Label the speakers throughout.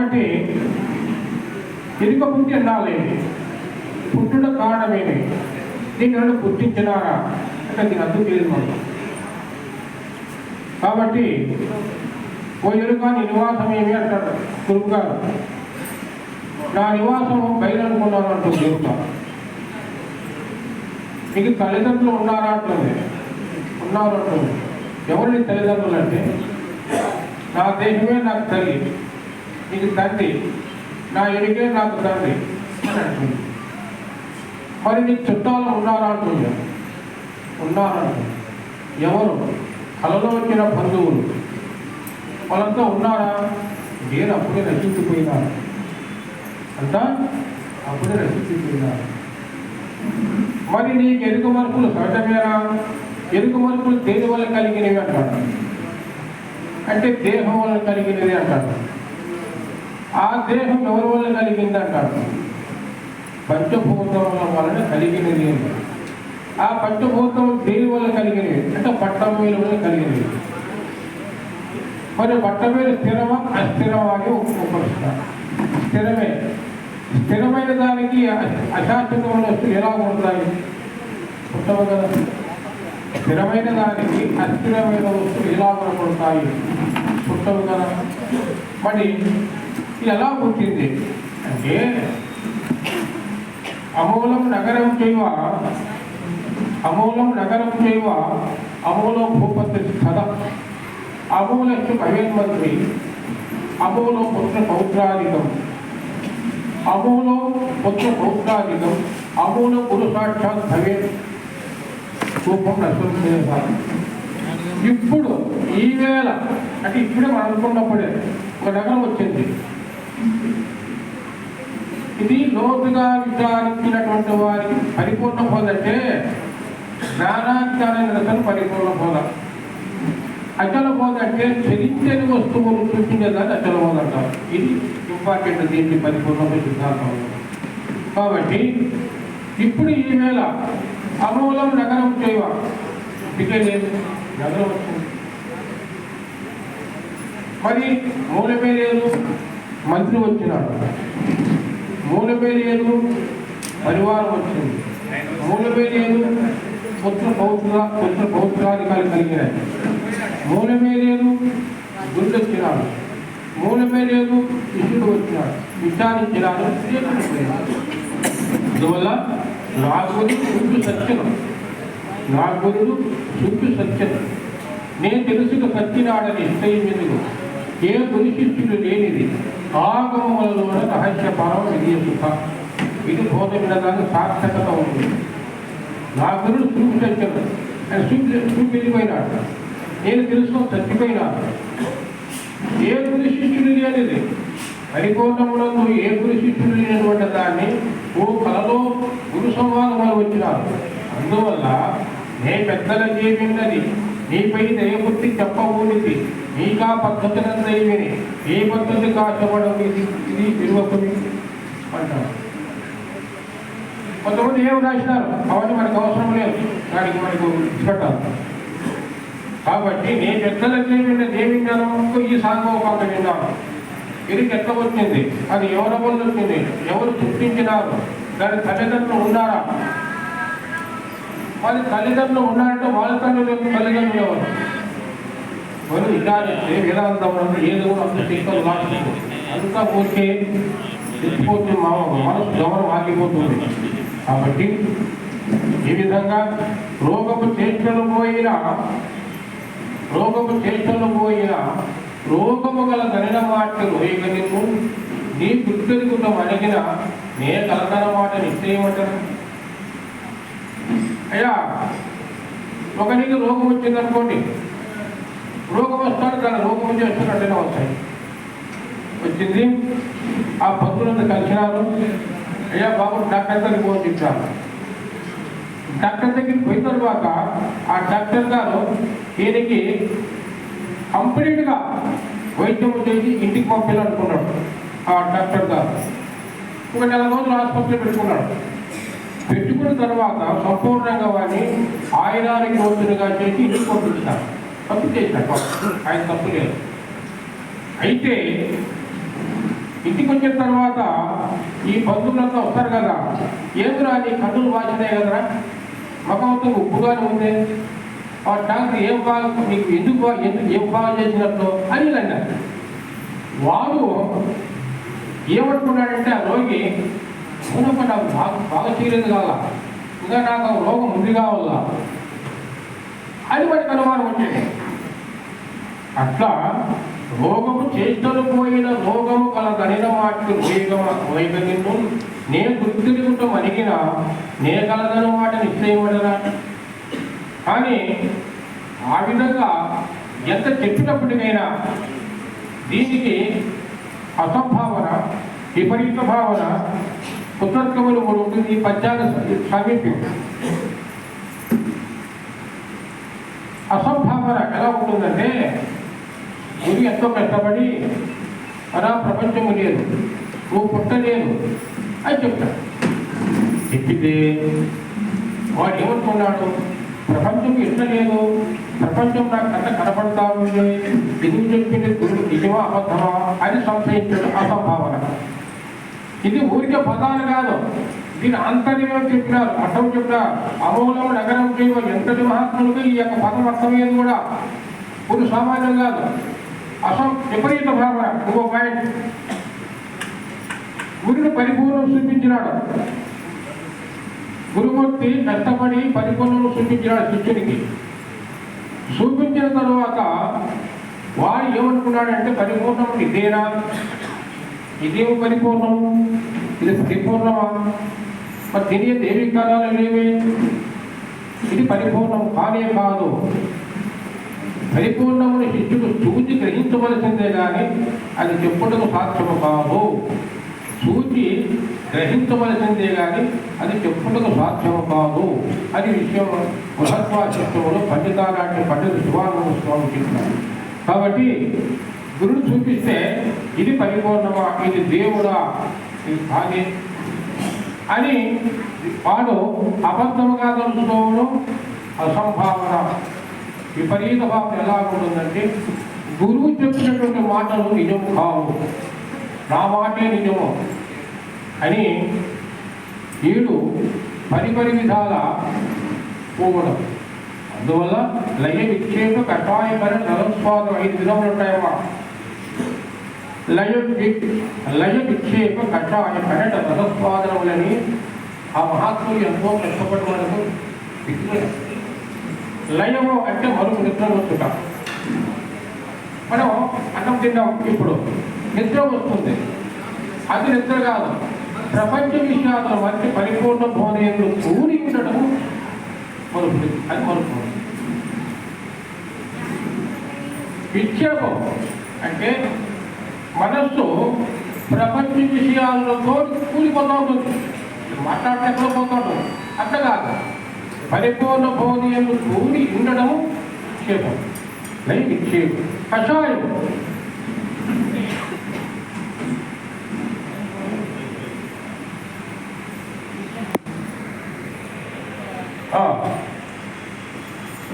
Speaker 1: కాబట్టి ఎరుక పుట్టి అన్నాలేమి, పుట్టుట కారణమేమి, దీన్ని ఎవరు పుట్టించినారా అంటే దీని అర్థం తెలియదు మనం. కాబట్టి ఓ ఎరుక నీ నివాసం ఏమి అంటాడు గురువు గారు. నా నివాసం బయలు అనుకున్నాను అంటుంది ఎరుక. నీకు తల్లిదండ్రులు ఉన్నారా అంటుంది, ఉన్నారు అంటుంది. ఎవరిని తల్లిదండ్రులు అంటే నా దేశమే నాకు తల్లి, నీకు తండ్రి, నా ఎరుకే నాకు తండ్రి అని అంటుంది. మరి నీకు చుట్టాలు ఉన్నారా అంటుంది, ఉన్నారంటుంది. ఎవరు? కలలో వచ్చిన బంధువులు, వాళ్ళంతా ఉన్నారా? నేను అప్పుడే రచించిపోయినాను అంతా, అప్పుడే రచించిపోయినాను. మరి నీకు ఎరుక మరుపులు సహజమేనా? ఎరుక మరుపులు దేని వల్ల కలిగినవి అంటాడు అంటే దేహం వల్ల కలిగినది అంటాడు. ఆ దేహం ఎవరి వల్ల కలిగింది అంటాడు? పంచభూతముల వలన కలిగినది అంటాడు. ఆ పంచభూతం దేని వల్ల కలిగినవి అంటే పట్టమేల వల్ల కలిగినవి. మరి పట్టమేలు స్థిరమా అస్థిరమా అని ఉపయోగిస్తారు. స్థిరమే. స్థిరమైన దానికి అశాశ్వతమైన వస్తువులు ఎలా ఉంటాయి? పుట్టవు కదా. స్థిరమైన దానికి అస్థిరమైన వస్తువులు ఎలా కనపడతాయి? పుట్టవు కదా. మరి ఇది ఎలా పుట్టింది అంటే అమూలం నగరం చేయవ, అమూలం నగరం చేయవ, అమూలం భూపతి స్థల, అమూలస్సు భవేన్మంత్రి, అమూలో పుత్ర పౌత్రాధికం, అమూలో పుత్ర పౌత్రాధికం, అమూల గురు సాక్షాత్ భవే రూపం నష్టం. ఇప్పుడు ఈవేళ అంటే ఇప్పుడే మనం అనుకున్నప్పుడే ఒక నగరం వచ్చింది. ఇది లోతుగా విచారించినటువంటి వారికి పరిపూర్ణ పోదంటే జ్ఞానాజ్ఞాన రసం పరిపూర్ణ పోద. అచల బోధ అంటే చరించని వస్తువులు చూపించేదాన్ని అచల బోధ అంటారు. ఇది ఇంపార్టెంట్ దీనికి పరిపూర్ణమైన సిద్ధాంతం. కాబట్టి ఇప్పుడు ఈవేళ అమూలం నగరం చేయవ, ఇదే లేదు నగరం వచ్చింది. మరి మూలమే లేదు, మంత్రి వచ్చినాడు. మూలమే లేదు, పరివారం వచ్చింది. మూలమే లేదు, పుత్ర పౌత్రాధికారులు కలిగినాయి. మూలమే లేదు, గురుడు వచ్చినాడు. మూలమే లేదు, శిష్యుడు వచ్చినాడు. విచారించినాడు. అందువల్ల నా గురుడు శుద్ధు సత్యం, నా గురుడు శుద్ధు సత్యం. నేను తెలుసుక సత్యనాడని నిశ్చయించదు. ఏ గురు శిష్యుడు లేనిది ఆగమములలోన రహస్య పరం విజయ సుఖ. ఇది బోధ వినడానికి సార్థకత ఉంది. నా గురుడు శుద్ధు సత్యం, ఆయన వెళ్ళిపోయినాడు. నేను తెలుసుకొని చచ్చిపోయినాను. ఏ గురు శిష్యుడు లేనిది పరిపూర్ణములకు ఏ గురు శిష్యుడు లేనటువంటి దాన్ని ఓ కలలో గురు సంవాదం వచ్చినారు. అందువల్ల నే పెద్దల చేవిన్నది నీపై దయబుద్ధి చెప్పబోనిది, నీకా పద్ధతులంతా విని ఏ పద్ధతి కాశపడవు. ఇది విలువకుని అంటారు. కొంతమంది ఏమి రాసినారు అవన్నీ మనకు అవసరం లేదు, దానికి మనకు ఇష్టపట్టాలి. కాబట్టి నేను పెద్దలకి విన్నది ఏమి విన్నాను? ఈ సాంగోపాక విన్నాను. ఇది ఎట్లా వచ్చింది? అది ఎవరి వల్ల వచ్చింది? ఎవరు సృష్టించినారు? దాని తల్లిదండ్రులు ఉన్నారా? వాళ్ళ తల్లిదండ్రులు ఉన్నారంటే వాళ్ళ తల్లిదండ్రులు ఎవరు? వాళ్ళు విచారిస్తే వేదాంతం ఏదో అంత శిక్షలు రాసింది అంతా ఊరికే ఎత్తిపోతుంది, మనసు గమనం ఆగిపోతుంది. కాబట్టి ఈ విధంగా రోగము చేష్టలు పోయిన రోగము గల గణన మాటలు ఇక నిన్ను నీ గుర్తెరుగుతాం అడిగిన నే కలగన మాట నిశ్చయమంటారు. అయ్యా ఒకరికి రోగం వచ్చిందనుకోండి, రోగం వస్తాడు, దాని రోగం చేస్తున్నట్టుగా వస్తాయి. వచ్చింది, ఆ భక్తులంతా కలిసినారు. అయ్యా బాబు డాక్టర్ దగ్గరికి పోని చెప్పారు. డాక్టర్ దగ్గరికి పోయిన తర్వాత ఆ డాక్టర్ గారు దీనికి కంప్లీట్గా వైద్యం చేసి ఇంటికి పంపించాలనుకున్నాడు. ఆ డాక్టర్ గారు ఒక 4 రోజులు ఆసుపత్రిలో పెట్టుకున్నాడు. పెట్టుకున్న తర్వాత సంపూర్ణంగా వాడిని ఆయుధానికి రోజులుగా చేసి ఇంటికి పంపించారు.
Speaker 2: 50 చేసినట్టు ఆయన తప్పు లేదు. అయితే
Speaker 1: ఇంటికి వచ్చిన తర్వాత ఈ బంధువులంతా వస్తారు కదా, ఏంద్రా నీ కన్నులు వాచినాయి కదరా, మగవంతో ఉప్పుగానే ఉంది, ఆ డాక్టర్ ఏం బాగా నీకు ఎందుకు ఏం బాగా చేసినట్లు అని అన్నారు. వాడు ఏమనుకున్నాడంటే ఆ రోగి అవునప్ప నాకు బాగా చేయలేదు కావాలా, ఇంకా నాకు రోగం ఉంది కావాలా అని వాడికి అనుమానం వచ్చింది. అట్లా రోగము చేష్టలు పోయిన రోగము కలదనిన మాటకు వైగనిన్ను నే గుర్తిరుగుటం అడిగిన నే కలదన మాట నిశ్చయమడరా. కానీ ఆ విధంగా ఎంత చెప్పినప్పటికైనా దీనికి అసంభావన, విపరీత భావన, కుతర్కములు కూడా ఉంటుంది. ఈ పద్యాల సామీప్యం అసంభావన ఎలా ఉంటుందంటే, గురి ఎంతో కష్టపడి అలా ప్రపంచము లేదు, నువ్వు పుట్టలేదు అని చెప్తాడు. చెప్పితే వాడు ఏమనుకున్నాడు, ప్రపంచం ఎట్లా లేదు, ప్రపంచం నాకు అంత కనపడతా ఉంది, ఎందుకు చెప్పింది గురువు నిజమా అబద్ధమా అని సంశయించడం అసంభావన. ఇది ఊరికే పదాలు కాదు, దీని ఆంతర్యం చెప్పినారు, అర్థం చెప్పినారు. అమూలం నగరం చేయవ ఎంతటి మహాత్ములకు ఈ యొక్క పదం అర్థమయ్యేది కూడా గురు సామాన్యం కాదు, విపరీత భావన. ఇంకో పాయింట్, గురుని పరిపూర్ణం చూపించినాడు. గురుమూర్తి కష్టపడి పరిపూర్ణం చూపించినాడు శిష్యునికి. చూపించిన తరువాత వాడు ఏమనుకున్నాడంటే, పరిపూర్ణం ఇదేనా, ఇదేమి పరిపూర్ణము, ఇది పరిపూర్ణమా, మరి తినే దేవి కాలాలు లేవే, ఇది పరిపూర్ణం కానే కాదు. పరిపూర్ణముని శిష్యుడు చూచి గ్రహించవలసిందే కానీ అది చెప్పుటకు సాధ్యము కాదు. చూచి గ్రహించవలసిందే కానీ అది చెప్పుటకు సాధ్యము కాదు అని విషయం బృహద్వాచత్వంలో పండితానాటి పండిత శివానంద స్వామి చెప్పినారు. కాబట్టి గురుడు చూపిస్తే ఇది పరిపూర్ణమా, ఇది దేవుడా, ఇది కాదే అని వాడు అబద్ధముగా తెలుసుకోవడం అసంభావన. విపరీత భావన ఎలా ఉంటుందంటే, గురువు చెప్పినటువంటి మాటలు నిజం కావు, నా మాటే నిజము అని వీడు పరిపరి విధాల పోవడం. అందువల్ల లయ విక్షేప కషాయకర నరస్వాదం 5 విధములు ఉంటాయమ్మా. లయ విక్షేప కషాయకర నరస్వాదములని ఆ మహాత్ములు ఎంతో కష్టపడి మనకు విక్రయం. లయము అంటే మరుపు నిద్ర వచ్చుట. మనం అన్నం తిన్నాం, ఇప్పుడు నిద్ర వస్తుంది, అది నిద్ర కాదు. ప్రపంచ విషయాల మధ్య పరిపూర్ణ భోజనంలో కూడి ఉండటము మరుపు, అది మరుపు. విక్షేపం అంటే మనస్సు ప్రపంచ విషయాలతో కూలిపోతూ ఉంటుంది, మాట్లాడటంలో పోతాడు. అట్లా కాదు, పరిపూర్ణ భోజనంలో కూడి ఉండడము విక్షేపం, లై విక్షేపం. కషాయం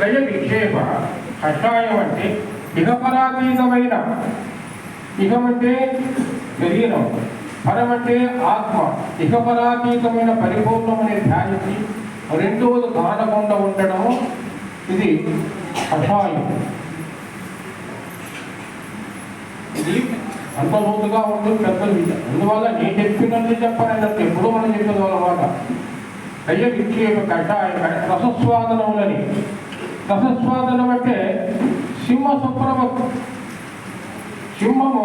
Speaker 1: లయ విక్షేప. కషాయం అంటే ఇహపరాతీతమైన, ఇహమంటే శరీరం, పరమంటే ఆత్మ, ఇహపరాతీతమైన పరిపూర్ణమనే ధ్యానించి రెండవది కానకుండా ఉండడము, ఇది కషాయం. ఇది అంత లోతుగా ఉంటుంది, పెద్దలు. అందువల్ల నేను చెప్పినట్టు చెప్పాలన్నట్టు ఎప్పుడూ మనం చెప్పేది అన్నమాట. లయ విక్షేప కషాయం రసస్వాదనములని. రసస్వాదనం అంటే సింహ సుప్రభకు, సింహము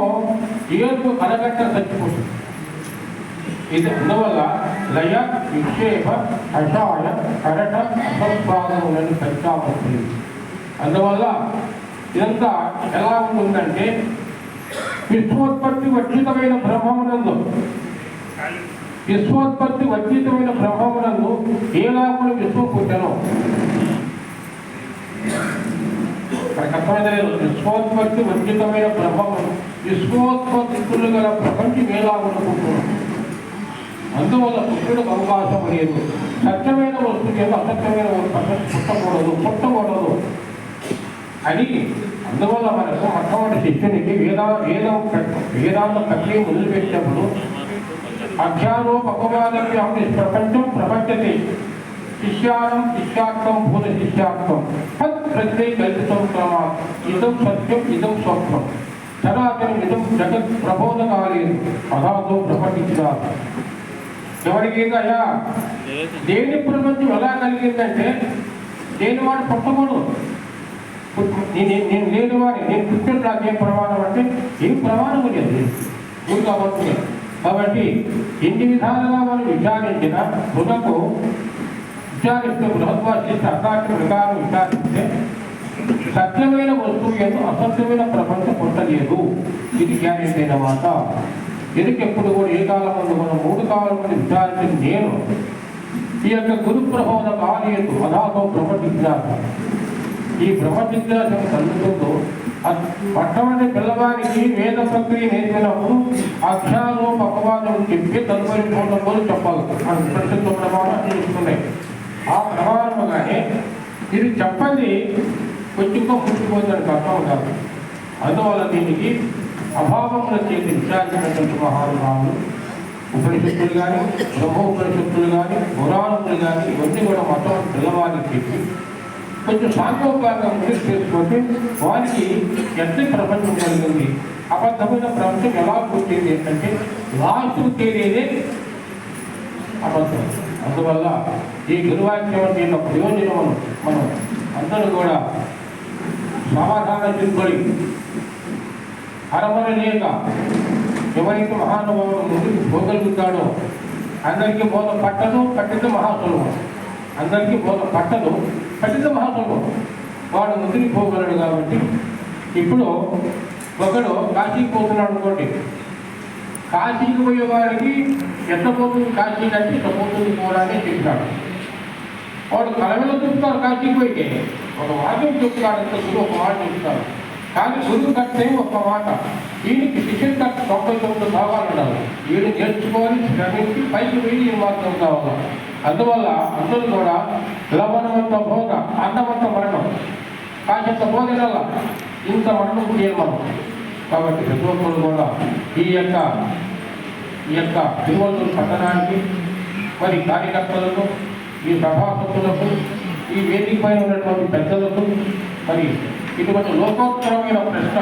Speaker 1: ఏర్పు కలగట్ట చచ్చిపోతుంది. ఇది అందువల్ల లయ విక్షేప కషాయ కరట రసస్వాదనములని చర్చావస్తుంది. అందువల్ల ఇదంతా ఎలా ఉంటుందంటే, విశ్వోత్పత్తి వర్జితమైన బ్రహ్మమునందు, విశ్వోత్పత్తి వర్జితమైన బ్రహ్మమునందు ఏలాకులు విశ్వం పుట్టెను. అర్థమైంది. విశ్వోత్పత్తి వర్జితమైన బ్రహ్మము, విశ్వోత్పత్తులు గల ప్రపంచం ఏలాకులు పుట్టును. అందువల్ల పుట్టుడికి అవకాశం లేదు. సత్యమైన వస్తువు ఏదో అసత్యమైన పుట్టకూడదు అని అందువల్ల మనకు మొట్టమొదటి శిష్యునికి వేదాంత ప్రక్రియ మొదలుపెట్టినప్పుడు అజ్ఞానోపవాదం ప్రపంచం ప్రపంచతే శిష్యానం శిష్యార్థం భూత శిష్యార్థం తత్ ప్రత్యయ కల్పితం క్రమాత్ ఇదం సత్యం ఇదం స్వప్నం చరాచరం ఇదం జగత్ ప్రబోధకాలే అదాతో ప్రపంచించారు. ఎవరికి అయ్యా దేని ప్రపంచం ఎలా కలిగిందంటే దేని వాడు పుట్టకూడదు, నేను లేని వాడి నేను పుట్టిన నాకేం ప్రమాణం అంటే ఏం ప్రమాణం లేదు కాబట్టి. కాబట్టి ఎన్ని విధాలుగా మనం విచారించిన హృదకు విచారిస్తే బృహద్వాసిస్తే అసాధ్య ప్రకారం విచారిస్తే సత్యమైన వస్తువు ఏదో అసత్యమైన ప్రపంచం పుట్టలేదు. ఇది గ్యారెంటీ అన్నమాట. ఎదుకెప్పుడు కూడా ఏ కాలం ముందు మనం 3 కాలం ముందు విచారించింది నేను ఈ యొక్క గురు ప్రబోధ కాలేదు అదాతో బ్రహ్మజిజ్ఞాస. ఈ బ్రహ్మజిజ్ఞాసం కలుగుతుందో మొట్టమొదటి పిల్లవారికి వేద ప్రక్రియ నేర్పినప్పుడు అక్షరాలు అపవాదం చెప్పి తదుపరి పూర్ణములు చెప్పాలి. మన ప్రసిద్ధ ప్రమాణం తెలుస్తున్నాయి. ఆ ప్రమాణముగానే ఇది చెప్పండి కొంచెంగా పుట్టిపోతుందని అర్థం కాదు. అందువల్ల దీనికి అభావముల చేతి విచారించినటువంటి మహానుభావులు ఉపనిషత్తులు కానీ బ్రహ్మోపనిషత్తులు కానీ పురాణములు కానీ ఇవన్నీ కూడా మొత్తం పిల్లవారికి చెప్పి కొంచెం సాంకోపాంగా ముందుకు చేసుకుంటే వారికి ఎంత ప్రపంచం కలిగింది, అబద్ధమైన ప్రపంచం ఎలా పుట్టింది ఏంటంటే లాస్ట్కు తేలేదే అబద్ధం. అందువల్ల ఈ గురువాక్యం అంటే యొక్క ప్రయోజనం మనం అందరూ కూడా సమాధానం చేసుకొని అరమర లేక ఎవరైతే మహానుభావుడు ముందుకు పోగలుగుతాడో అందరికీ బోధ పట్టదు, పట్టింది మహాసులభం. అందరికీ బోధ పట్టదు, పట్టింది మహాసులభం. వాడు ముందుకు పోగలడు. కాబట్టి ఇప్పుడు ఒకడు కాశీకి పోతున్నాడు అనుకోండి, కాశీకి పోయే వారికి ఎంత పోతుంది కాశీ అంటే ఎంత పోతుంది పోరానే చెప్తాడు. వాడు కలవలో చెప్తారు కాశీకి పోయితే ఒక వాక్యం చెప్తాడు, అంత గురువు ఒక మాట చెప్తారు. కానీ గురువు కట్టే ఒక మాట, దీనికి శిష్యుడు కట్ట 99 భాగాలు ఉండాలి. వీడు నేర్చుకోవాలి, శ్రమించి పైకి పోయి ఈ మార్గం కావాలి. అందువల్ల అందరూ కూడా లవణమంత బోధ అన్నమంత మరణం, కాశంత బోధన ఇంత మరణం చేయాలి మనం. కాబట్టి ప్రతి ఒక్కరు కూడా ఈ యొక్క తిరువల్లూరు పట్టణానికి మరి కార్యకర్తలకు, ఈ సభాసకులకు, ఈ వేదిక పైన ఉన్నటువంటి పెద్దలకు మరి ఇటువంటి లోకోత్తరమైన ప్రశ్న